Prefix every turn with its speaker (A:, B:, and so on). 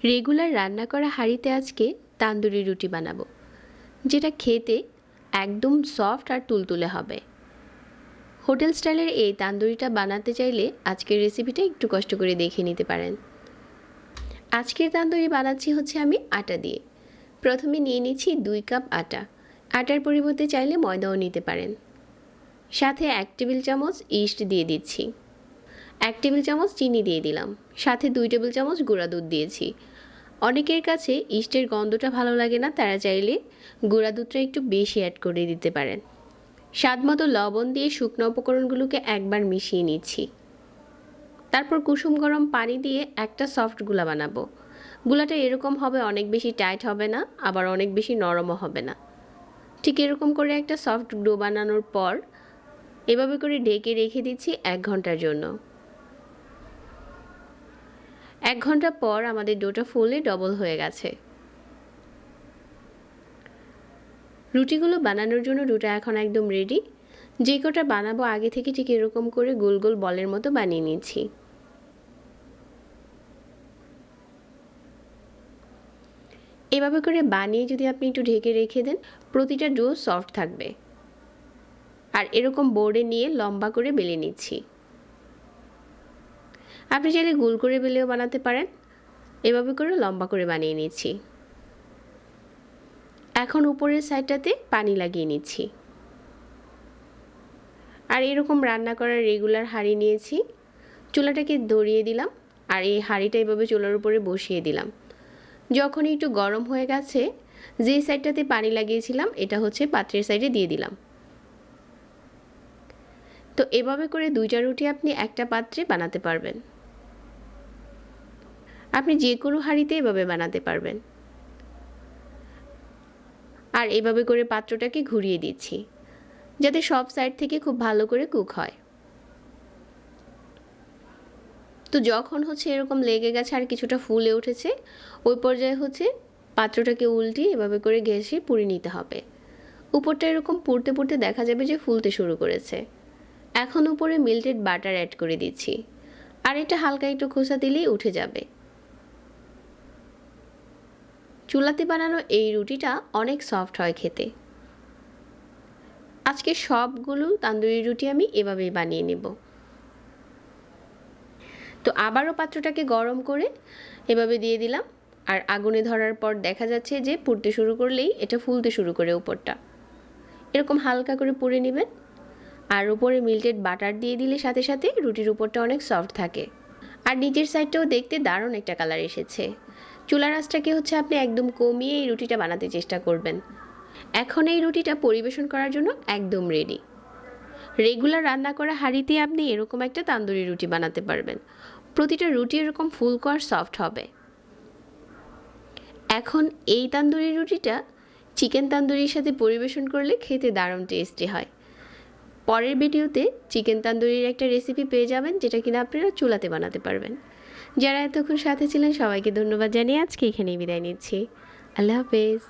A: Regular রান্না করা হাঁড়িতে আজকে তান্দুরি রুটি বানাবো, যেটা খেতে একদম সফট আর তুলতুলে হবে। হোটেল স্টাইলের এই তান্দুরিটা বানাতে চাইলে আজকের রেসিপিটা একটু কষ্ট করে দেখে নিতে পারেন। আজকের তান্দুরি বানাচ্ছি হচ্ছে আমি আটা দিয়ে। প্রথমে নিয়ে নিচ্ছি 2 কাপ আটা। আটার পরিবর্তে চাইলে ময়দাও নিতে পারেন। সাথে 1 টেবিল চামচ ইস্ট দিয়ে দিচ্ছি। 1 টেবিল চামচ চিনি দিয়ে দিলাম। সাথে 2 টেবিল চামচ গুঁড়া দুধ দিয়েছি। অনেকের কাছে ইস্টের গন্ধটা ভালো লাগে না, তারা চাইলে গুঁড়া দুধটা একটু বেশি অ্যাড করে দিতে পারেন। স্বাদ মতো লবণ দিয়ে শুকনো উপকরণগুলোকে একবার মিশিয়ে নিচ্ছি। তারপর কুসুম গরম পানি দিয়ে একটা সফট গুলা বানাবো। গুলাটা এরকম হবে, অনেক বেশি টাইট হবে না, আবার অনেক বেশি নরমও হবে না। ঠিক এরকম করে একটা সফট ডো বানানোর পর এভাবে করে ঢেকে রেখে দিচ্ছি 1 ঘন্টার জন্য। 1 ঘন্টা পর আমাদের ডোটা ফুলে ডবল হয়ে গেছে। রুটিগুলো বানানোর জন্য ডোটা এখন একদম রেডি। যে কটা বানাবো আগে থেকে ঠিক এরকম করে গোল গোল বলের মতো বানিয়ে নিচ্ছি। এভাবে করে বানিয়ে যদি আপনি একটু ঢেকে রেখে দেন, প্রতিটা ডো সফট থাকবে। আর এরকম বোর্ডে নিয়ে লম্বা করে বেলে নিচ্ছি। আপনি চাইলে গোল করে বেলেও বানাতে পারেন। এভাবে করে লম্বা করে বানিয়ে নিচ্ছি। এখন উপরের সাইডটাতে পানি লাগিয়ে নিচ্ছি। আর এরকম রান্না করার রেগুলার হাঁড়ি নিয়েছি। চুলাটাকে ধরিয়ে দিলাম আর এই হাঁড়িটা এভাবে চুলার উপরে বসিয়ে দিলাম। যখন একটু গরম হয়ে গেছে, যে সাইডটাতে পানি লাগিয়েছিলাম এটা হচ্ছে পাত্রের সাইডে দিয়ে দিলাম। তো এভাবে করে 2টা রুটি আপনি একটা পাত্রে বানাতে পারবেন। আপনি যে কোনো হাঁড়িতে এভাবে বানাতে পারবেন। আর এভাবে করে পাত্রটাকে ঘুরিয়ে দিচ্ছি, যাতে সব সাইড থেকে খুব ভালো করে কুক হয়। তো যখন হচ্ছে এরকম লেগে গেছে আর কিছুটা ফুলে উঠেছে, ওই পর্যায়ে হচ্ছে পাত্রটাকে উল্টিয়ে এভাবে করে ঘেঁষে পুড়ে নিতে হবে। উপরটা এরকম পুড়তে পুড়তে দেখা যাবে যে ফুলতে শুরু করেছে। এখন উপরে মেল্টেড বাটার অ্যাড করে দিচ্ছি। আর এটা হালকা একটু খোসা দিলেই উঠে যাবে। চুলাতে বানানো এই রুটিটা অনেক সফট হয় খেতে। আজকে সবগুলো তান্দুরি রুটি আমি এভাবেই বানিয়ে নেব। তো আবারও পাত্রটাকে গরম করে এভাবে দিয়ে দিলাম। আর আগুনে ধরার পর দেখা যাচ্ছে যে পুড়তে শুরু করলেই এটা ফুলতে শুরু করে উপরটা। এরকম হালকা করে পুড়ে নেবেন। আর উপরে মেল্টেড বাটার দিয়ে দিলে সাথে সাথে রুটির উপরটা অনেক সফট থাকে। আর নিচের সাইডটাও দেখতে দারুণ একটা কালার এসেছে। চুলার আঁচটাকে হচ্ছে আপনি একদম কমিয়ে এই রুটিটা বানাতে চেষ্টা করবেন। এখন এই রুটিটা পরিবেশন করার জন্য একদম রেডি। রেগুলার রান্না করা হাঁড়িতে আপনি এরকম একটা তান্দুরি রুটি বানাতে পারবেন। প্রতিটা রুটি এরকম ফুলকো আর সফট হবে। এখন এই তান্দুরি রুটিটা চিকেন তান্দুরির সাথে পরিবেশন করলে খেতে দারুণ টেস্টি হয়। পরের ভিডিওতে চিকেন তান্দুরির একটা রেসিপি পেয়ে যাবেন, যেটা কিনা আপনারা চুলাতে বানাতে পারবেন। যারা এতক্ষণ সাথে ছিলেন সবাইকে ধন্যবাদ জানিয়ে আজকে এখানেই বিদায় নিচ্ছি। আল্লাহ হাফেজ।